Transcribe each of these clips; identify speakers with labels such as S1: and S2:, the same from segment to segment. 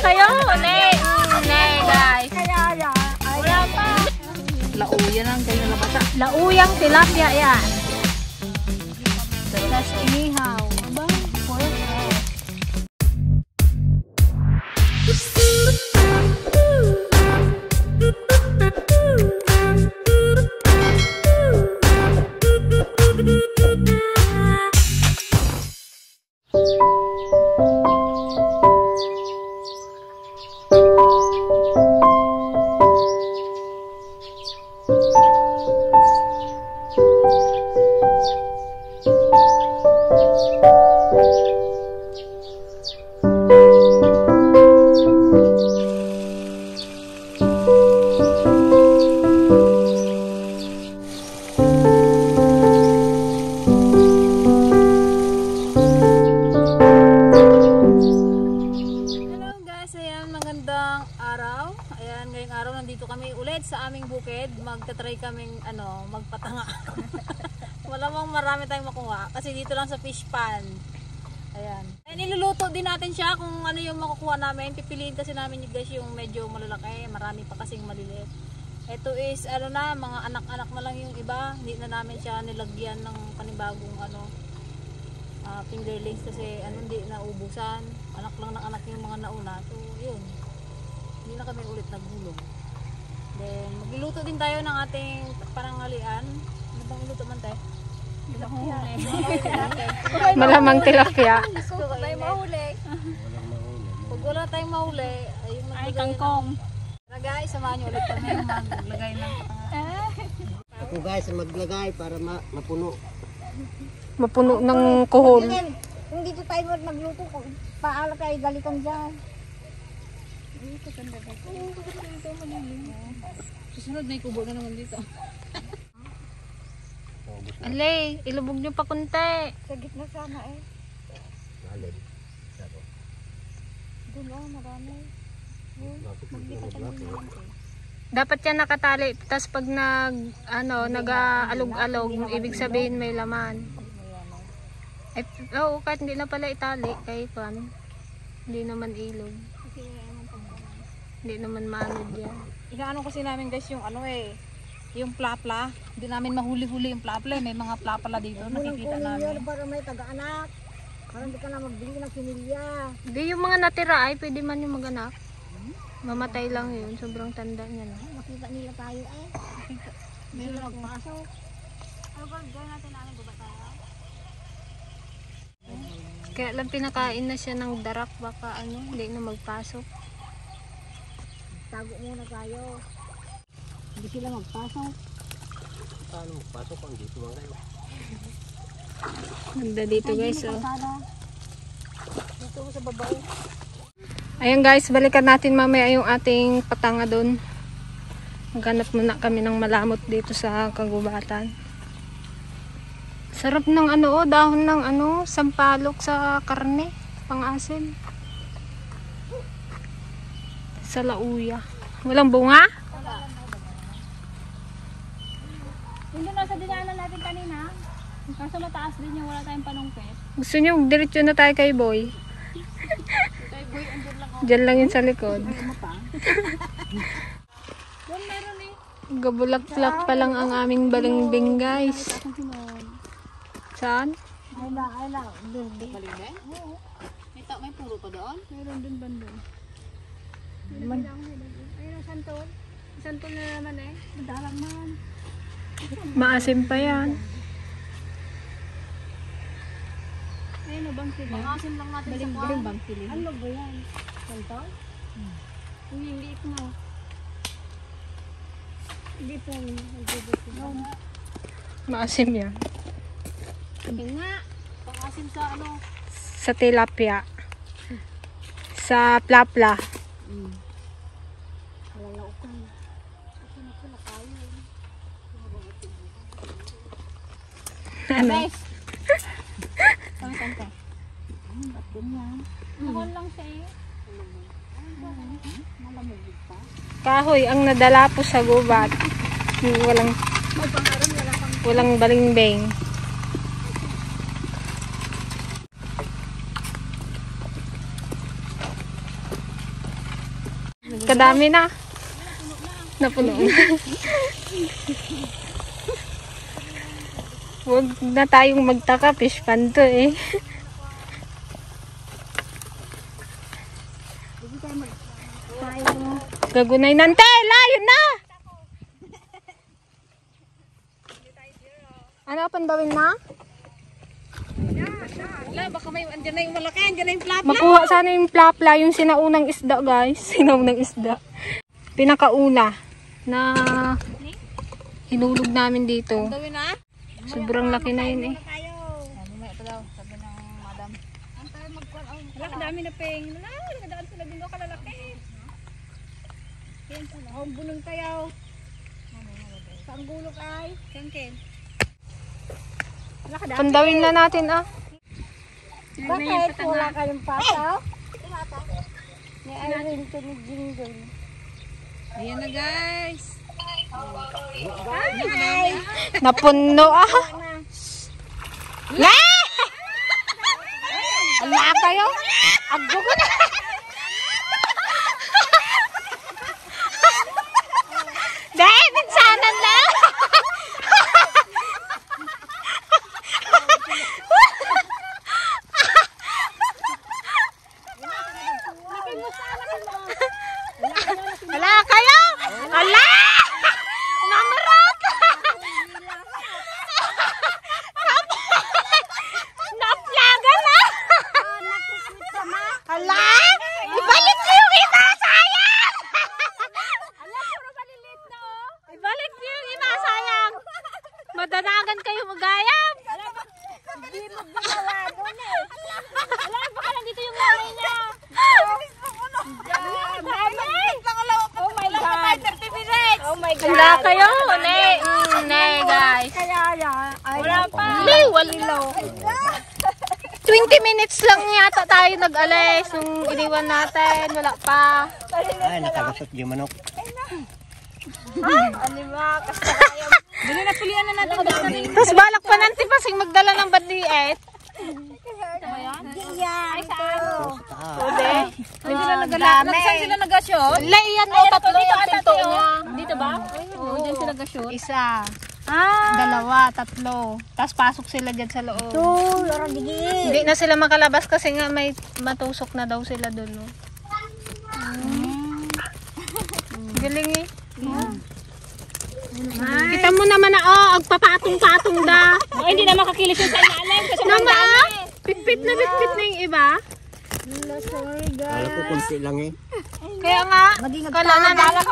S1: sa'yo. Uli. Uli, guys.
S2: Wala pa. Lauyan ang ganyan na bata.
S1: Lauyang tilapia yan.
S2: Tapos inihaw. Aba, sa aming bukid, magta-try kaming magpatanga. Malamang marami tayong makuha kasi dito lang sa fish pond. Ayan. Niluluto din natin siya kung ano yung makukuha namin. Pipiliin kasi namin guys yung medyo malalaki, marami pa kasing maliliit. Ito is mga anak-anak na lang yung iba. Hindi na namin siya nilagyan ng panibagong fingerlings kasi hindi na ubusan. Anak lang ng anak yung mga nauna. So yun. Hindi na kami ulit naghulog. Then, magluluto din tayo ng ating panangalian. Ano bang iluto man tayo? Tilapia.
S1: Malamang tilapia.
S2: Gusto ko tayo mahuli. Pag wala tayong mahuli, ay kangkong. Na guys, samahan nyo ulit kami maglagay ng
S3: Ako guys, maglagay para mapuno.
S1: Mapuno ng kuhol.
S2: Kung dito tayo magluto, paala tayo galitan dyan. Susunod na ikubo na naman dito.
S1: Alay, ilubog nyo pa kunti.
S2: Sa gitna sana eh.
S3: Alin.
S2: Doon marami.
S1: Dapat yan nakatali. Tapos pag nag-alog-alog, ibig sabihin may laman. Oo, kahit hindi na pala itali. Kahit hindi naman ilog. Hindi naman manod yan.
S2: Inaano kasi namin guys yung yung plapla. Hindi namin mahuli-huli yung plapla. May mga plapla dito. Nakikita namin.
S4: Para may taga-anak. Para hindi ka na magbili ng similya.
S1: Hindi, yung mga natira ay pwede man yung maganak. Mamatay lang yun. Sobrang tanda niya na.
S4: Makita nila tayo ay. Meron magpasok.
S2: Ano ba? Gawin natin namin baba tayo.
S1: Kaya lang pinakain na siya ng darak. Baka hindi na magpasok.
S4: Tago muna tayo. Hindi sila magpasok.
S3: Paano magpasok ang dito lang kayo?
S1: Ganda dito guys. Oh.
S4: Dito sa babae.
S1: Ayan guys, balikan natin mamaya yung ating patanga doon. Maghanap muna kami ng malamot dito sa kagubatan. Sarap ng dahon ng sampalok sa karne, pang-asin. Sa lauya. Walang bunga?
S2: Hindi nasa dinaanan natin kanina. Kaso mataas din yung wala tayong panungpet.
S1: Gusto nyo, diretso na tayo kay Boy.
S2: Kay Boy, andun lang
S1: Diyan lang yun sa likod.
S2: Doon meron eh.
S1: Gabulak-lak pa lang ang aming balingbing guys. Saan?
S4: Ay na.
S2: Balingbing? Oo. May puro pa doon?
S4: Meron din bandon. Ayun, santol. Santol na naman eh. Madalang man.
S1: Maasim pa yan.
S4: Ayun, bang sila?
S2: Pangasin lang natin sa kwan.
S4: Ano ba yan? Santol? Uy, liit mo. Hindi po.
S1: Maasim yan.
S2: Yun nga. Pangasin sa
S1: Sa tilapia. Sa plapla.
S4: Lalaukan. Kasi na tayo.
S1: Ano?
S2: Saan ka?
S4: Ba't ganyan?
S2: Nakon lang siya eh.
S4: Malamig pa.
S1: Kahoy ang nadala po sa gubat. Walang balingbing. madami na. Napuno na. Huwag na tayong magtaka, fish pan to eh. Gagunay nante, layo na! Ano pang gawin na?
S2: Wala, baka may andyan na yung malaki, andyan na yung plapla.
S1: Makuha sana yung plapla, yung sinaunang isda guys. Sinaunang isda. Pinakauna na hinulog namin dito.
S2: Gawin na?
S1: Sobrang laki na yun eh.
S2: Mamaya ito daw, sabi ng madam. Wala, kadami na peng. Wala, nakadaan sila din daw kalalaki. Yan sa lahong bunong kayaw. Saan gulok ay? Ken.
S1: Pandawin na natin ah.
S4: Bakit wala kayong pasaw? Ni Irene to ni Jingle.
S2: Ayan na guys.
S1: Napuno ah. La! Ala kayo? Agdo ko na. Dahil, minsanan lang. Ala kayo? Ala! Namarot! Naplaga na! Ala! Ibalik ko yung iba, sayang! Ibalik ko yung iba, sayang! Madanagan kayo magayam!
S4: Wala, baka nandito yung nanay niya. Oh my God. 30 minutes. Oh my God.
S1: Ala kayo? Ne, guys.
S4: Kaya yan.
S1: Wala pa. Wala. 20 minutes lang yata tayo nag-alis nung iniwan natin. Wala pa.
S3: Ay, nakagasot yung manok.
S2: Dili na pilihan na natin dito rin.
S1: Tapos balak pa nanti pasing magdala ng bandiet.
S4: Ay,
S3: Sa taas.
S2: Hindi na nagala. Saan sila nag-shoot?
S1: Laiyan mo, tatlo yung pinto niya.
S2: Dito ba? Oo, dyan sila nag-shoot.
S1: Isa. Dalawa, tatlo. Tapos pasok sila dyan sa loob. Hindi na sila makalabas kasi nga may matusok na daw sila doon. No? Galing eh. Kita mo naman na, agpapatong-patong da.
S2: Hindi na makakilis yung sa ilalim. Kasi
S1: Pitpit na yung iba.
S3: Kala ko kunti lang eh.
S1: Kaya nga, kala na balak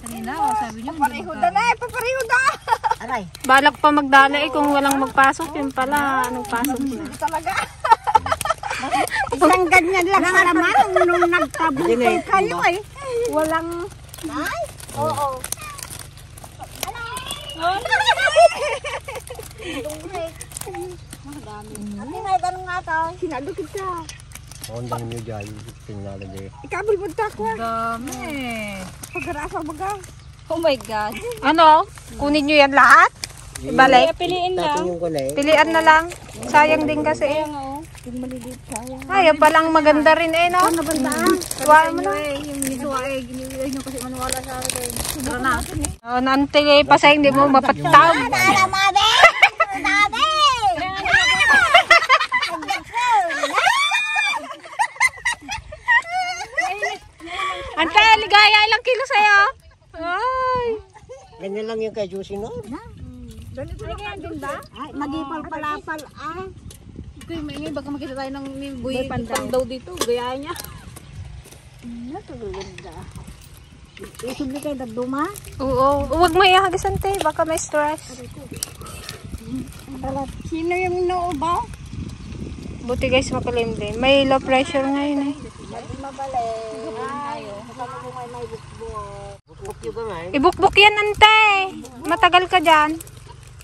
S2: kanina, sabi niyo.
S3: Aray.
S1: balak pa magdala eh kung walang magpasok. Yun pala, anong pasok na.
S4: Isang ganyan lang naman nung nagtabuto
S3: Hindi,
S4: kayo
S3: diba?
S4: eh. Walang... Oo. Hindi na itanong nga to. Sinadukit ka.
S3: Ondang nyo dyan. Tinglalagay.
S4: Ikabal mo tako.
S2: Dami.
S4: Pag-arasa baga.
S2: Oh my God.
S1: Ano? Kunin nyo yan lahat? Ibalik?
S2: Piliin lang.
S3: Tapos yung kulay.
S1: Pilian na lang. Sayang din kasi eh.
S4: Yung maliliit kaya.
S1: Ay, palang maganda rin eh, no?
S4: Ano bandaan?
S1: Tuwaan mo na.
S2: Yung nisuwa eh, giniwilay nyo kasi maniwala sa akin. Sobra na.
S1: Oh, naantigay pa sa hindi mo mapatawag.
S4: Mabe! Mabe!
S1: Ante, ligaya ilang kilo sa'yo? Ay.
S3: Ganyan lang yung kay Juicy no?
S4: Ganito na yan din ba? Ay, magipal-palapal. Ah.
S2: Ito yung maingay, baka makita tayo ng buhay pandaw dito. Gaya niya.
S4: Natulunda. Isubli kayo dagduma?
S1: Oo. Huwag mo ihagis, ante. Baka may stress.
S4: Sino yung noo ba?
S1: Buti guys, makalim din. May low pressure ngayon eh.
S4: Hindi mabalik. Ay, kasama ko may bukbuk.
S3: Bukbuk yung ba nga eh?
S1: Ibukbuk yan, ante. Matagal ka dyan.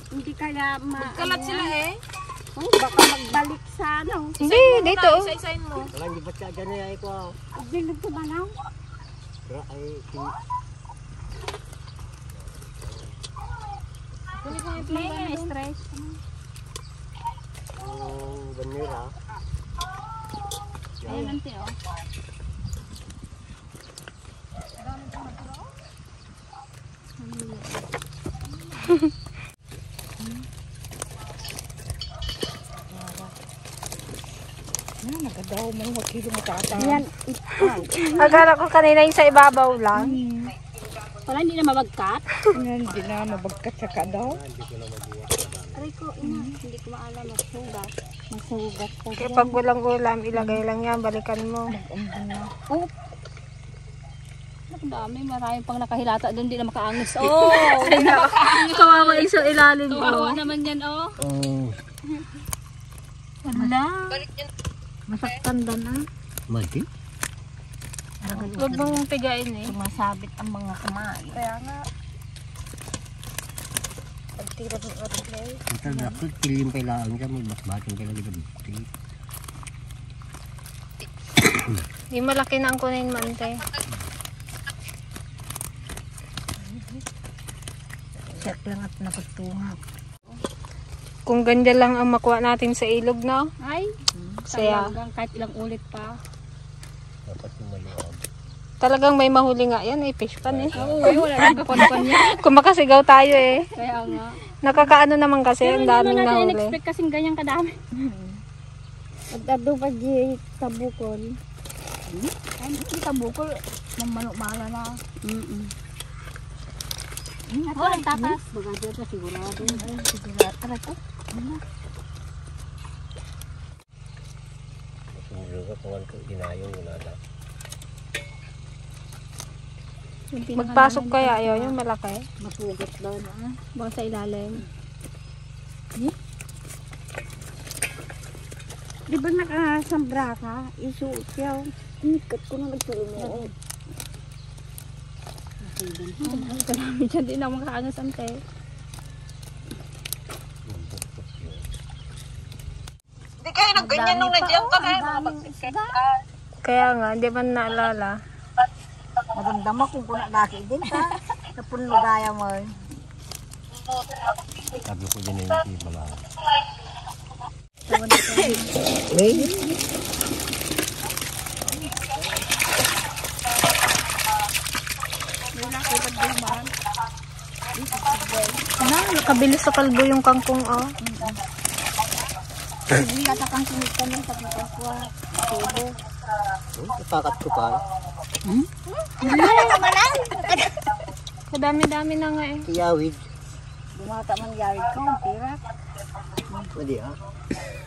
S4: Hindi kaya
S2: Kalat sila eh.
S4: Oh, baka magbalik sa ano.
S1: Hindi, dito.
S2: Isa-isain mo.
S3: Walang di ba't siya dyan eh ay ko.
S4: Bilog ko ba lang?
S3: Pero ay,
S4: May stress.
S3: yung banira.
S4: Ayun, ante, oh. Nagadaw mo mga kilo mo tata.
S1: Yan. Akala ko kanina yung sa ibabaw lang.
S4: Wala, hindi na mabagkat.
S5: Hindi na mabagkat sa kadaw.
S4: Aray ko, ina. Hindi ko maalam. Masugat. Masugat pa.
S1: Kaya pag walang ulam, ilagay lang yan, balikan mo.
S4: Oh. Ang dami. Maraming pang nakahilata doon. Hindi na makaangis. Oh!
S1: Kawawa iso ilalim
S4: Kawawa naman yan, oh.
S3: Oh.
S4: Wala. Masaktan doon, ah.
S3: Mati?
S1: Huwag mong pigain eh.
S4: Sumasabit ang mga kamay.
S1: Kaya nga. Pagtira ng aeroplane.
S3: Ito na ako, kilim kailangan ka, may bakbating kailangan ka dito.
S1: Di malaki na ang kunin man, te.
S4: Set lang at napagtungak.
S1: Kung ganda lang ang makuha natin sa ilog, no?
S4: Ay,
S1: Saya.
S4: talagang kahit ilang ulit pa.
S3: Dapat yung maliwag.
S1: Talagang may mahuli nga yan eh. Fish pan eh.
S4: Oo, wala nang kapan-pan niya.
S1: Kung makasigaw tayo eh.
S4: Kaya nga.
S1: Nakakaano naman kasi, ang
S4: Pero
S1: daming
S4: hindi mo natin
S1: nahuli.
S4: in-expect kasing ganyang kadami.
S5: Pagkado pa di tabukol.
S4: Ay, hindi tabukol. Mamanok-mala na. Oh, nagtakas. Baga dyan pa sigurado. Sigurado. Aray ko.
S3: Sumiro ka, kung ko inayong wala na.
S1: Magpasok kaya ayaw yung malaki.
S4: Masugat daw na. Baka sa ilalim.
S5: Di ba nakasambra ka? Isuot yaw. Nikat ko na nagsulunod.
S4: Karami dyan din ako makaangas ante.
S5: Di kayo nagganyan nung nandiyan ka kayo.
S1: Kaya nga, hindi man naalala.
S5: Magandama kung kuna laki din ka. Sa puno gaya mo.
S3: Sabi ko din yung ibala. May?
S1: Nakabilis sa kalbo yung kangkong, oh.
S5: Hindi ka kang sinita ng pagkakwa. Tubo.
S3: Ipakat ko pa.
S1: Madami-dami na nga eh.
S3: Kiyawid.
S5: Bumata man yari ko. Tira.
S3: Pwede ah.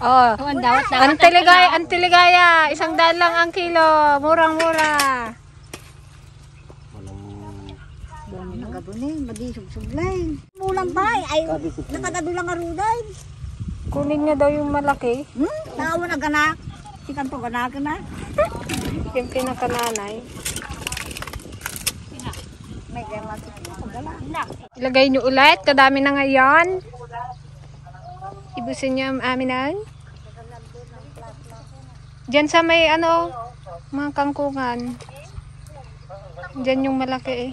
S1: Oh.
S4: Oh, ang dawat
S1: Antiligaya, 100 lang ang kilo. Murang-mura.
S3: Walang
S5: Nagadunin. Madisog-suglay. Mulang ba? Ay, nakadadulang aruday.
S1: Kunin niya daw yung malaki.
S5: Tawa na ganak. Sikan to ganak na.
S1: Yung pinakananay.
S5: May kaya masuk.
S1: Ilagay niyo ulit. Kadami na ngayon. Ibusin niyo ang aminan. Diyan sa may ano, mga kangkungan. Diyan yung malaki eh.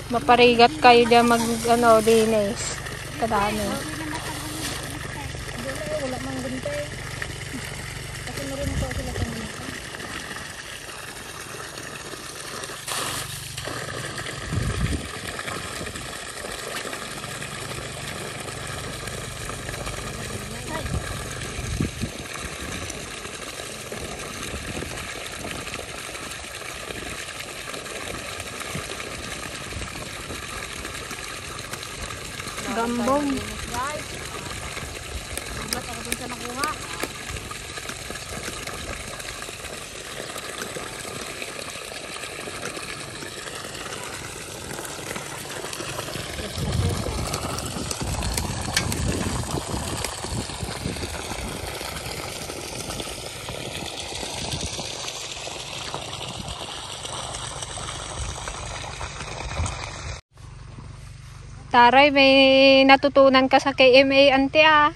S1: Maparigat kayo dyan mag ano, linis. Kadami. Gambong. Taray, may natutunan ka sa KMA, ante ah.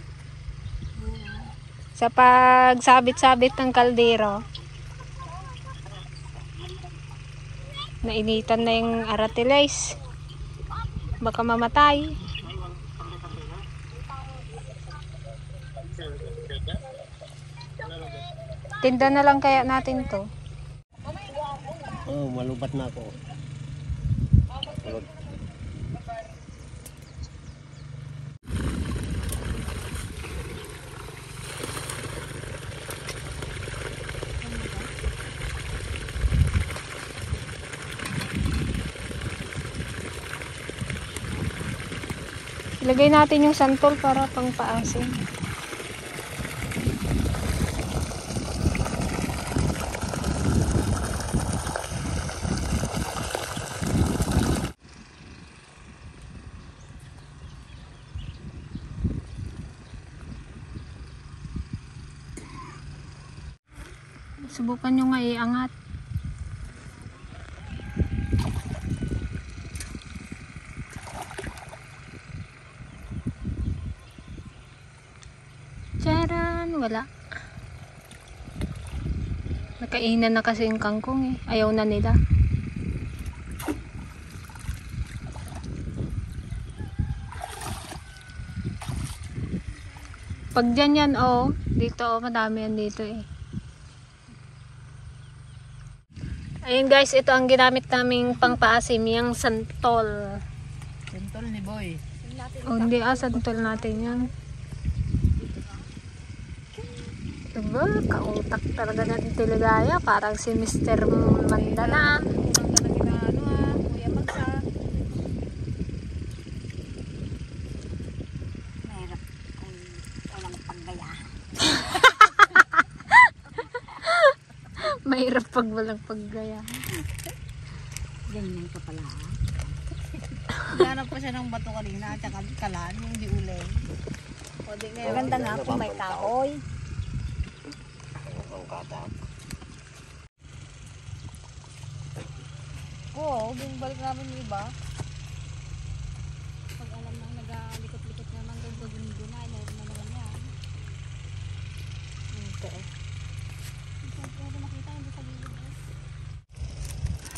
S1: sa pagsabit-sabit ng kaldero. Nainitan na yung aratiles. Baka mamatay. Tinda na lang kaya natin to.
S3: Oh, malubat na ako.
S1: Ilagay natin yung santol para pang paasim. Subukan nyo nga iangat. Charan! Wala. Nakainan na kasi yung kangkong eh. Ayaw na nila. Pag dyan yan oh, dito oh, madami yan dito eh. Ayun guys, ito ang ginamit naming pangpaasim, yung santol.
S2: Santol ni Boy.
S1: Oh, hindi santol natin yan. Diba? Kautak talaga natin Tiligaya. Parang si Mr. Mandala.
S2: Kuya Magsa.
S5: Mahirap kung walang paggaya.
S1: Mahirap pag walang paggaya.
S5: Ganyan ka pala.
S2: Hanap ko siya ng bato kanina at saka kalan, yung di uling. O di ngayon.
S5: Maganda nga kung may kahoy.
S2: Oo, bumalik namin yung iba. Pag alam nang nag-likot-likot naman doon sa gunay, meron na naman yan. Okay. Pwede makita yung sa gilid.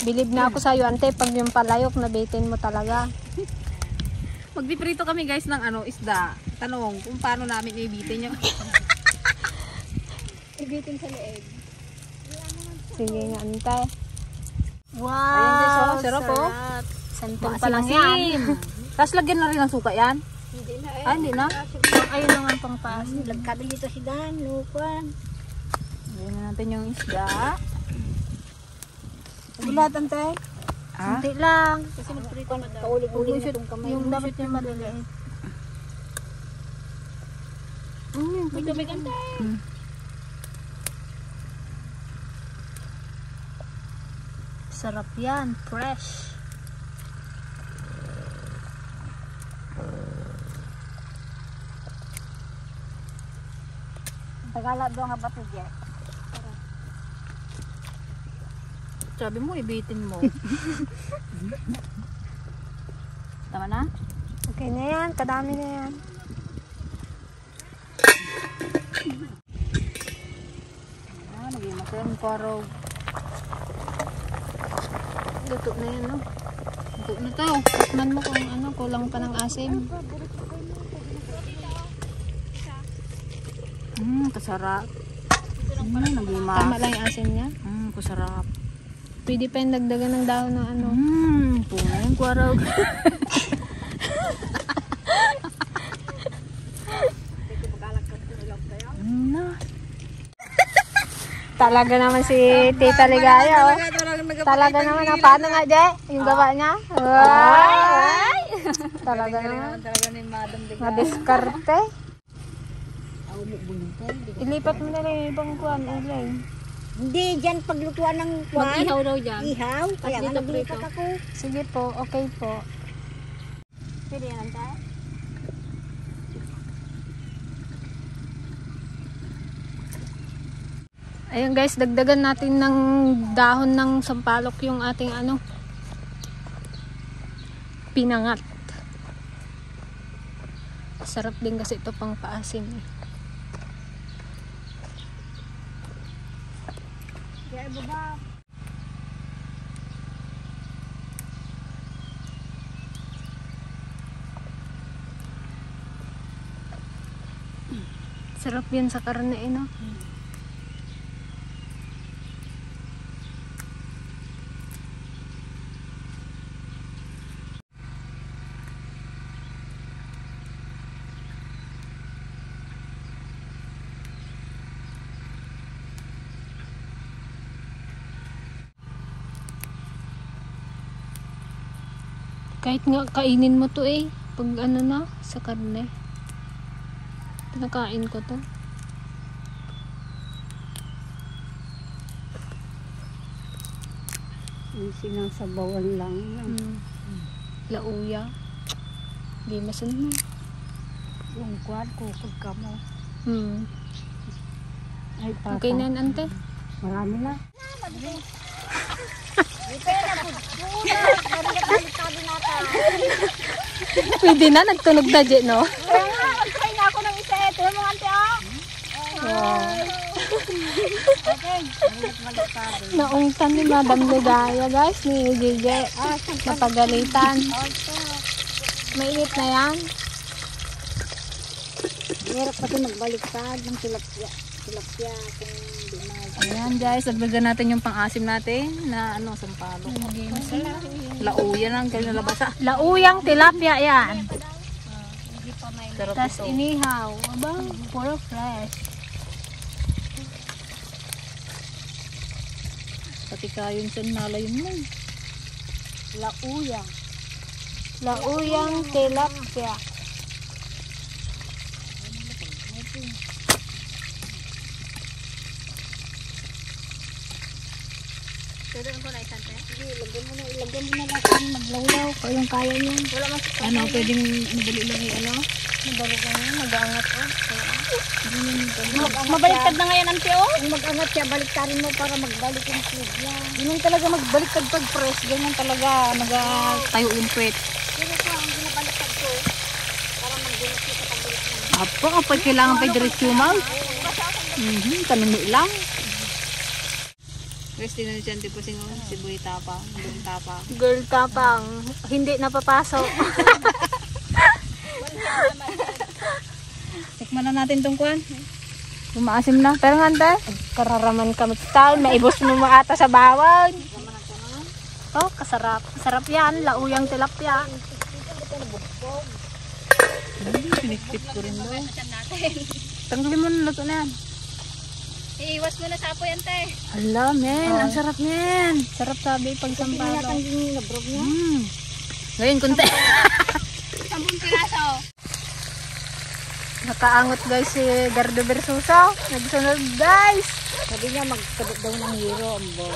S1: Bilib na ako sa'yo, ante. Pag yung palayok, nabitin mo talaga.
S2: Magpiprito kami guys ng isda. Tanong kung paano namin ibitin yung ibitin sa leeg.
S1: Sige nga, ante. Wow!
S2: Ayan guys, oh, sarap oh.
S1: Santol pa lang yan.
S2: Tapos lagyan na rin ng suka yan.
S5: Hindi na
S2: Ah, hindi na.
S1: Ayun lang ang pangpaasim.
S5: Lagkabi dito si Dan, lupan.
S2: Lagyan na natin yung isda. Bulatan tayo. Ah?
S1: Hindi lang.
S5: Kasi magprito na kaulig-ulig na itong kamay.
S1: Yung dapat yung maliliit.
S5: May tubig ang tayo.
S1: Sarap yan. Fresh.
S5: Tagala doon nga ba ito, Jack?
S2: Sabi mo, ibitin mo. Tama na?
S1: Okay na yan. Kadami na yan.
S2: Naging masayang parog.
S1: Luto na yan, no?
S2: Ito na to.
S1: Tikman mo kung kulang pa ng asim.
S2: Kasarap. Naging
S1: Tama lang yung asim niya.
S2: kasarap.
S1: Pwede pa yung dagdagan ng dahon ng
S2: Puno yung parog.
S1: Talaga naman si Tita Ligaya, oh. Talaga naman. Paano nga, Je? Yung gawa niya? Ay! Talaga naman.
S2: Talaga ni Madam Ligaya.
S1: Madiskarte. Ilipat mo na lang yung ibang kuwan, ulay.
S5: Hindi, dyan paglutuan ng kwan.
S2: Mag-ihaw daw dyan.
S5: Ihaw. Kaya nga
S2: dito
S5: naglipat
S2: prito.
S5: ako.
S1: Sige po, okay po.
S5: Pwede yan tayo.
S1: Ayun guys, dagdagan natin ng dahon ng sampalok yung ating pinangat. Sarap din kasi ito pang paasim.
S5: ibaba.
S1: Sarap yan sa karne, eh, no? Kahit nga kainin mo to eh. Pag ano na, sa karne. Pinakain ko to.
S5: Yung sinasabawan lang yan.
S1: Lauya. Di masan mo.
S5: Yung kwan, kukod ka mo. Ay, papa.
S1: Okay na, ante.
S5: Marami na.
S1: Pwede na, nagtunog na dyan, no?
S5: Kaya nga, mag-try na ako ng isa. Ito yung mga ante, oh.
S1: Naungtan ni Madam Ligaya, guys, ni JJ. Napagalitan. Mainit na yan.
S5: Hirap kasi magbaliktad ng tilapia. Tilapia kung di na.
S2: Ayan guys, dagdagan natin yung pang-asim natin na ano, sampalok. Lauya lang, kayo nalabasa.
S1: Lauyang tilapia yan.
S2: Sarap
S1: Tapos
S2: ito.
S1: inihaw. Aba, puro fresh.
S2: Pati kayon sa nalayon mo.
S5: Lauya.
S1: Lauyang tilapia.
S5: Ilagyan mo na lang maglawlaw. Kung yung kaya niyan.
S2: Ano, pwedeng madali lang ano?
S1: Madali lang yun, mag-aangat oh.
S2: Mabaliktad na ngayon, ante, oh.
S5: Kung mag-angat siya, baliktarin mo para magbalik yung silya.
S2: Ganyan talaga magbaliktad pag press. Ganyan talaga tayo yung puwet.
S5: Pero ko, ang ginabaliktad ko, para magbulat siya sa pagbalik mo.
S2: Apo, kapag kailangan pa diretso mag. Kanumi lang. Guys, tinan siya, ante po si Boy Tapang. Boy Tapang.
S1: Girl tapang, hindi napapasok.
S2: Tikman na natin tong kwan. Lumaasim na. Pero nga, ante.
S1: Kararaman ka tal, maibos mo maata sa bawang. Oh, kasarap. Sarap yan, lauyang tilapia.
S2: Pinitip ko rin mo. Tanggalin mo na luto na yan.
S1: Iiwas mo na sa apoy, ante.
S2: Ala, men. Ang sarap niyan.
S1: Sarap sabi pag sampalo.
S5: Yung nabrog niya.
S2: Ngayon, kunti.
S1: 10 piraso. Nakaangot guys si Gardo Versusa. Nagsunod guys.
S5: Sabi niya, magkabit daw ng hero. Ambo.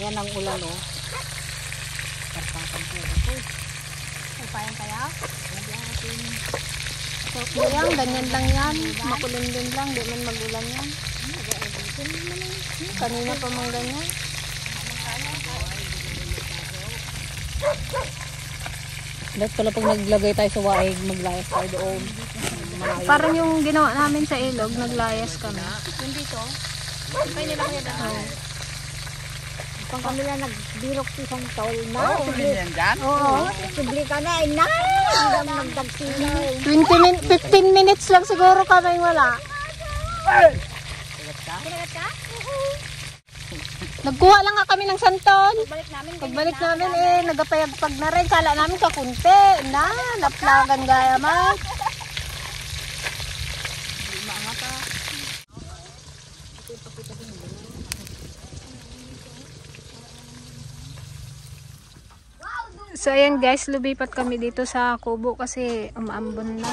S5: Yan ang ulan, oh. Karpakan ko.
S1: Upayan kaya? So, yan, ganyan lang yan. Makulindin lang, di man magulan yan. Kanina pa mang ganyan.
S2: Dapat pala pag naglagay tayo sa waig, maglayas tayo doon.
S1: Parang yung ginawa namin sa ilog, naglayas kami.
S5: Yung dito, kaya nila kaya dahil. Pang kami lang nagbirok sa isang taol na. Oo. Subli ka na, inay! Hanggang nagdagsinay.
S1: 15 minutes lang siguro kami wala. Nagkuha lang nga kami ng santon. Pagbalik namin nagapayagpag na rin. Kala namin kakunti. Naplagan gaya man. So ayan guys, lumipat kami dito sa kubo kasi umaambon na.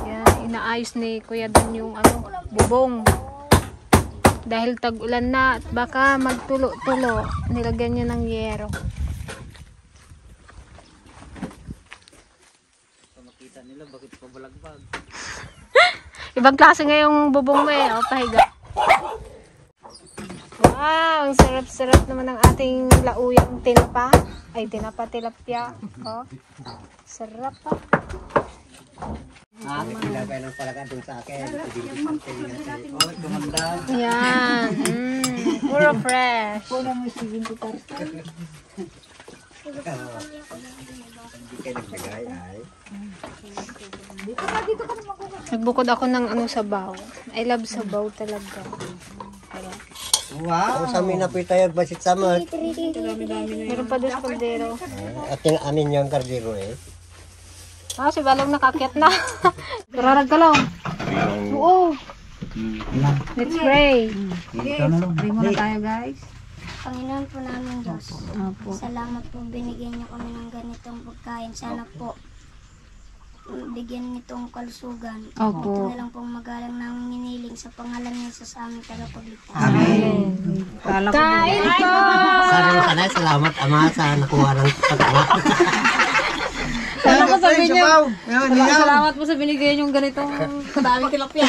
S1: Yan, inaayos ni Kuya Dan yung bubong. Dahil tag-ulan na at baka magtulo-tulo, nilagyan niya ng yero.
S3: Makita nila bakit pabalagbag.
S1: Ibang klase nga yung bubong mo pahiga. Wow, ang sarap-sarap naman ng ating lauyang tinapa. Ay, tinapa tilapia. Oh, sarap pa.
S3: Pinagay ng palaga dun sa akin. Oh, kumanda.
S1: Yan. Puro fresh.
S3: Hindi kayo nagbigay ay.
S1: Nagbukod ako ng sabaw. I love sabaw talaga.
S3: Wow! Sa amin na po tayo, basit samat.
S1: Meron pa doon sa kaldero.
S3: At yung anin yung kardero eh.
S1: Si Balong nakakyat na. Kararag ka lang. Oo. Let's pray.
S4: Pray muna tayo, guys.
S5: Panginoon po namin Diyos, salamat po binigyan niyo kami ng ganitong pagkain. Sana po bigyan nitong kalusugan. Ito na lang pong magalang namin hiniling sa pangalan niya sa aming tagapagligtas.
S4: Amen.
S1: Kain po!
S3: Sana ka na, salamat Ama sa nakuha ng pagkala.
S2: Salamat sa binyo. Salamat po sa binigay niyong ganitong kadaming tilapia.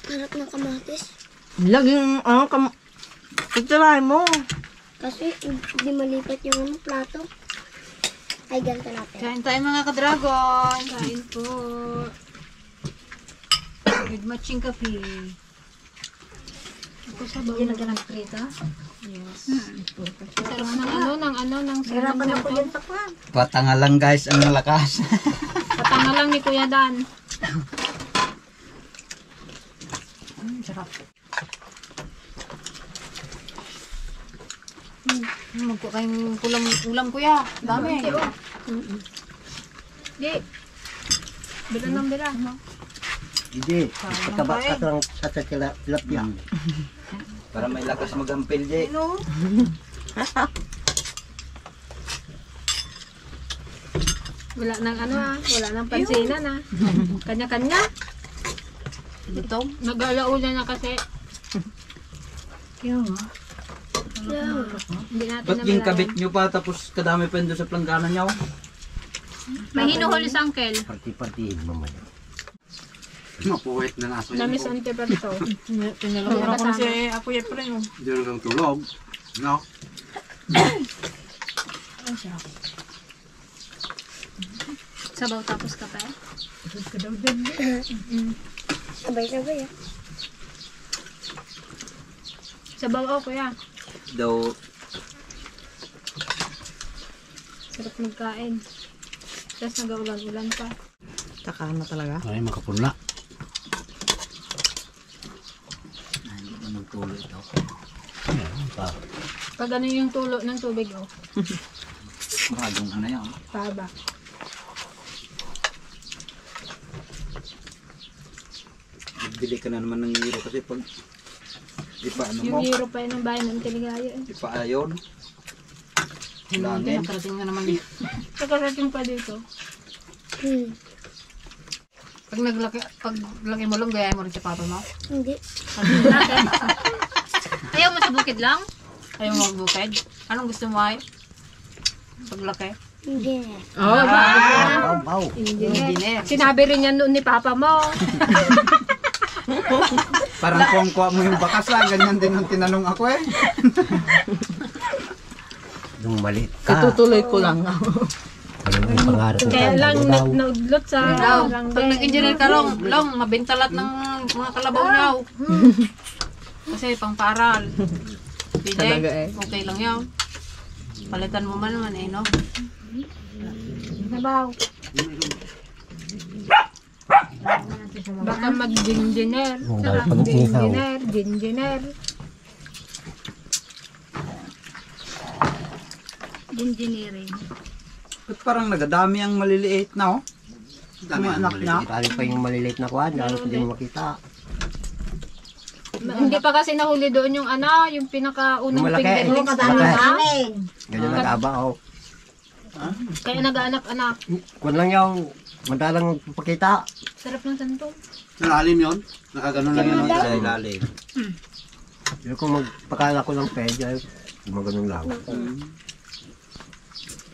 S5: Harap ng kamatis.
S4: Laging, pagtirahin mo.
S5: Kasi hindi malipat yung plato. Ay, ganito natin.
S2: Kain tayo mga ka-dragon. Kain po. With matching coffee. Hindi na ka nagprito? Yes.
S1: Sarap ng
S5: Hirapan ako yan sa kwan.
S6: Patanga lang guys ang malakas.
S1: Patanga lang ni Kuya Dan.
S2: Sarap. Magpo kayong ulam kuya. Dami.
S1: Di. Bila ng bila.
S3: Hindi, pagkabakas lang sa tilapia.
S6: Para may lakas magampil, Jay.
S1: Wala nang wala nang pansinan Kanya-kanya.
S2: Ito.
S1: Nag-alauna na kasi. Hindi natin
S6: Ba't yung kabit nyo pa tapos kadami pa yun doon sa planggana nyo?
S1: May hinuhuli sa uncle.
S3: Parti-partihin mamaya.
S6: Mapuwit na naso
S1: Namis ante pa ito.
S2: Tinalaman ko na si Kuya Pren.
S6: Hindi rin kang tulog. No?
S1: Sabaw tapos kape.
S5: Sabay-sabay
S1: Sabaw kuya.
S6: Daw,
S1: Sarap magkain. Tapos nag-ulan-ulan pa.
S4: Takahan na talaga.
S3: Ay, makapunla.
S6: hindi ko nagtuloy ito.
S1: Pag ano yung tulo ng tubig
S6: Maradong ano yan.
S1: Paba.
S6: Bili ka na naman ng hero kasi pag ipaano mo,
S1: Yung hero pa yun ng bayan ng Tiligaya.
S6: ipaayon. Langin.
S2: Nakarating na naman yun.
S1: Nakarating pa dito.
S2: Pag laki mo lang, gaya mo rin sa papa mo.
S5: Hindi.
S1: Ayaw mo sa bukid lang?
S2: Ayaw mo magbukid. Anong gusto mo ay? Paglaki.
S5: Hindi.
S3: Wow.
S2: Engineer.
S1: Sinabi rin yan noon ni papa mo.
S6: Parang kung kuha mo yung bakas lang, ganyan din ang tinanong ako eh.
S3: Yung maliit ka.
S4: Itutuloy ko lang.
S3: Ano yung pangarap mo?
S1: Kaya lang naudlot sa
S2: Pag nag-engineer ka long, mabenta lahat ng mga kalabaw niyaw. Kasi pang paral. PJ,
S4: Talaga eh.
S2: okay lang yaw. Palitan mo man naman eh, no?
S1: Sabaw. Baka mag-engineer. Sarap engineer. Engineering.
S6: Ba't parang nagadami ang maliliit na oh? Mga anak niya.
S3: Dali pa yung maliliit na kuhan, dahil hindi mo makita.
S1: Hindi pa kasi nahuli doon yung yung pinakaunang
S3: Yung malaki.
S1: fingerlings pa
S3: Malaki.
S1: na.
S3: Ganyan nag-aba oh.
S1: Kaya nag-anak-anak.
S3: Kung lang yung madalang pakita.
S1: Sarap ng santol.
S6: Nalalim yun? Nakaganon lang yun sa ilalim.
S3: Pero kung magpakala ko ng pedya, gumaganong lang.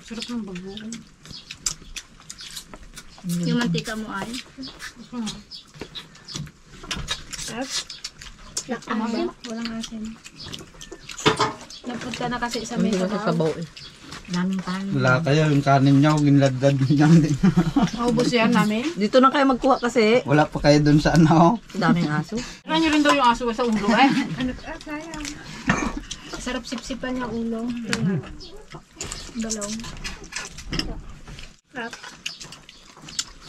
S2: Sarap ng bago.
S1: Yung mantika mo ay. Walang asin. Napunta na kasi sa may sabaw.
S4: Sabaw eh.
S5: Daming kanin.
S6: Wala kayo, yung kanin niya, ginladad niya din.
S2: Maubos yan namin.
S7: Dito na kayo magkuha kasi.
S6: Wala pa kayo dun sa ano.
S7: Daming aso.
S2: Tira nyo rin daw yung aso sa ulo eh.
S1: Sarap sipsipan yung ulo. Dalawang.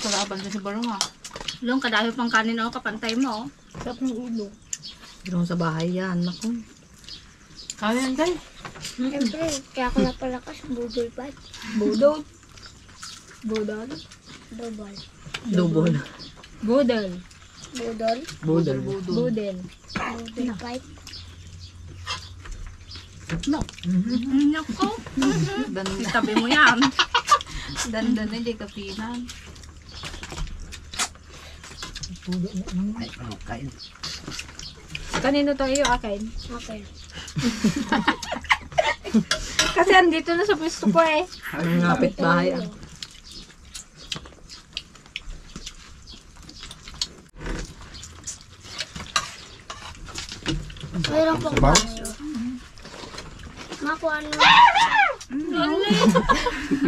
S2: Sarapan na si Barong ha.
S4: Long, kadami pang kanin ako, kapantay mo.
S1: Sarap ng ulo.
S7: Doon sa bahay yan. Naku.
S2: Kanin tayo.
S5: Siyempre, kaya ako napalakas, budol pa.
S1: Budol. Budol.
S5: Double.
S7: Double.
S1: Budol.
S5: Budol.
S7: Budol.
S1: Budol.
S5: Budol fight.
S4: Nako. Tabi mo yan. Dandan na, di kapinan.
S3: Ay, ano, kain.
S1: Kanino to iyo akin?
S5: Okay.
S1: Kasi andito na sa pwesto ko eh.
S7: Ngapit bahay.
S5: Mayroon pong
S3: Sabaw?
S5: baso. Makuha nyo.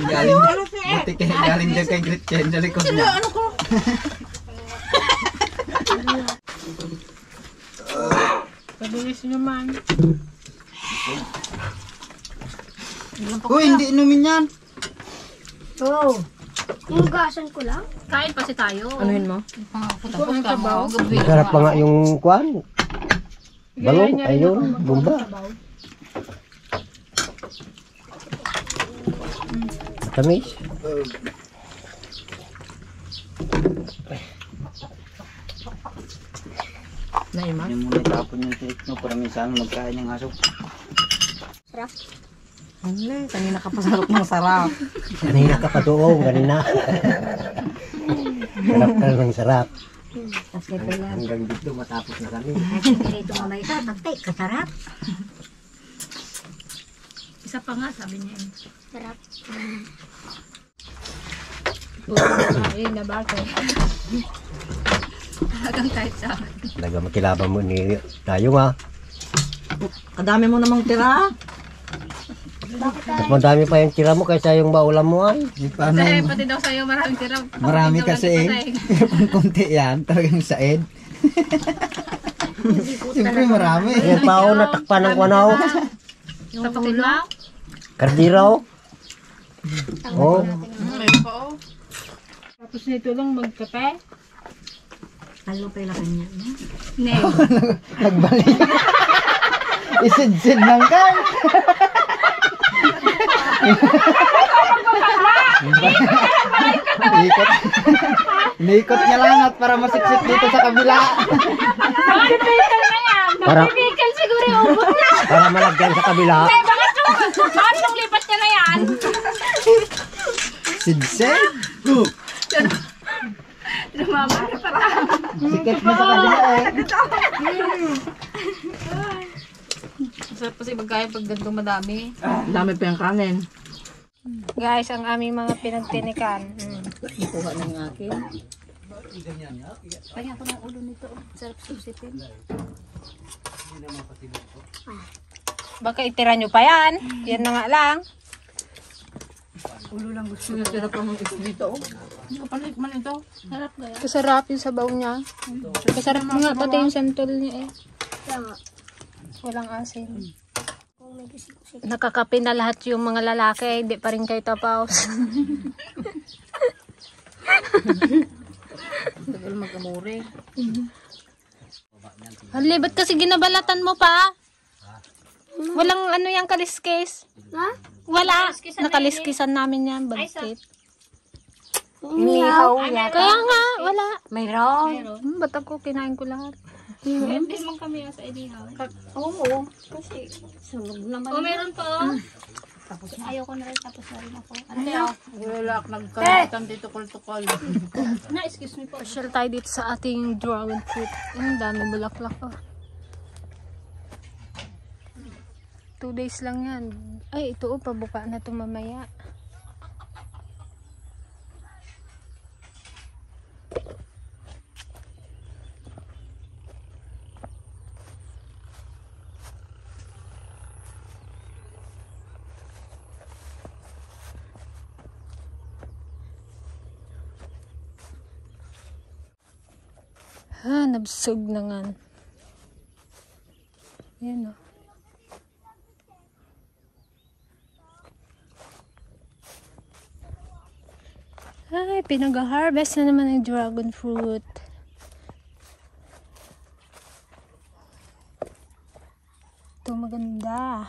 S6: Galing, buti kayo galing dyan kay Gretchen, sa likod niya.
S1: Pabilis naman.
S6: Uy, hindi inumin yan.
S5: Oo. Hinugasan ko lang.
S4: Kain pa si tayo.
S7: Anuhin mo?
S2: Tapos ka mo. Gabi.
S3: Masarap pa nga yung kwan. Balong, ayun, bumba. Tamis.
S7: Naima?
S6: Yan muna itapon yung tinik nyo para minsan magkain yung aso.
S5: Sarap.
S7: Ano? Kanina ka pasarap ng sarap.
S3: Kanina ka pa doon, kanina. Sarap ka ng sarap.
S5: Kasi ito lang.
S3: Hanggang dito matapos na kami.
S5: Ito mamay ka, tatay, kasarap.
S4: Isa pa nga, sabi niya.
S5: Sarap.
S1: Ay, nabako.
S4: Hanggang kahit sa akin.
S3: Talaga makilaban mo ni tayo nga.
S7: Kadami mo namang tira.
S3: Mas madami pa yung tira mo kaysa yung baulam mo ay.
S6: Paano?
S4: Kasi pati daw sa'yo maraming tira.
S6: Marami
S4: Pati daw
S6: kasi
S4: lagi
S6: eh.
S4: patay.
S6: Kung konti yan, talagang said. Siyempre marami.
S3: Yan pa ako natakpan ng kwanaw.
S4: Tapakin mo?
S3: Kardiraw. Oh,
S2: Meron pa oh.
S1: Tapos nito lang magkape.
S5: Ano pa yung kanya?
S4: Ne.
S6: Nagbalik. Isid-sid lang ka. Ikot. Nikot niya lang at para masiksik dito sa kabila.
S3: para
S4: Bigel siguro yung ubot na.
S3: para malagyan sa kabila.
S4: Bakit nung lipat niya na yan?
S6: Sid-sid.
S4: Lumama na para.
S6: Sikit mo sa kabila eh.
S2: Masarap kasi magkain pag gantong madami.
S7: Dami pa yung kanin.
S1: Guys, ang aming mga pinagtinikan.
S7: Nakuha na yung akin.
S4: Kaya ko ng ulo nito. Sarap susipin.
S1: Baka itira nyo pa yan. Yan na nga lang.
S7: Sinasira pa mong is dito.
S2: Hindi ko panik man ito.
S4: Sarap gaya.
S1: Masarap yung sabaw niya. Masarap nga pati yung santol niya eh.
S5: Tama.
S1: Walang asin.
S5: Kung may gusto.
S1: Nakakape na lahat yung mga lalaki. Hindi pa rin kayo tapaos.
S2: Tagal mag-amore.
S1: Hali, ba't kasi ginabalatan mo pa? Walang ano yung kaliskis.
S5: Ha?
S1: Wala. Nakaliskisan namin yan. Bagkit.
S5: Umihaw.
S1: Kaya nga, wala.
S5: Mayroon.
S1: Ba't ako kinain ko lahat?
S4: Hindi man kami sa edihaw.
S5: Oo. Kasi sunog naman.
S4: Oh, meron pa oh. Tapos ayaw ko na rin tapos na rin ako.
S2: Ano? Wala nagkalitan dito kultukol.
S4: Na, excuse me po.
S1: Pasyal tayo dito sa ating dragon fruit. Ang dami bulaklak oh. 2 days lang yan. Ay, ito oh, pabuka na ito mamaya. Nabsog na nga. Yan o. Ay, pinag-harvest na naman ng dragon fruit. Ito maganda.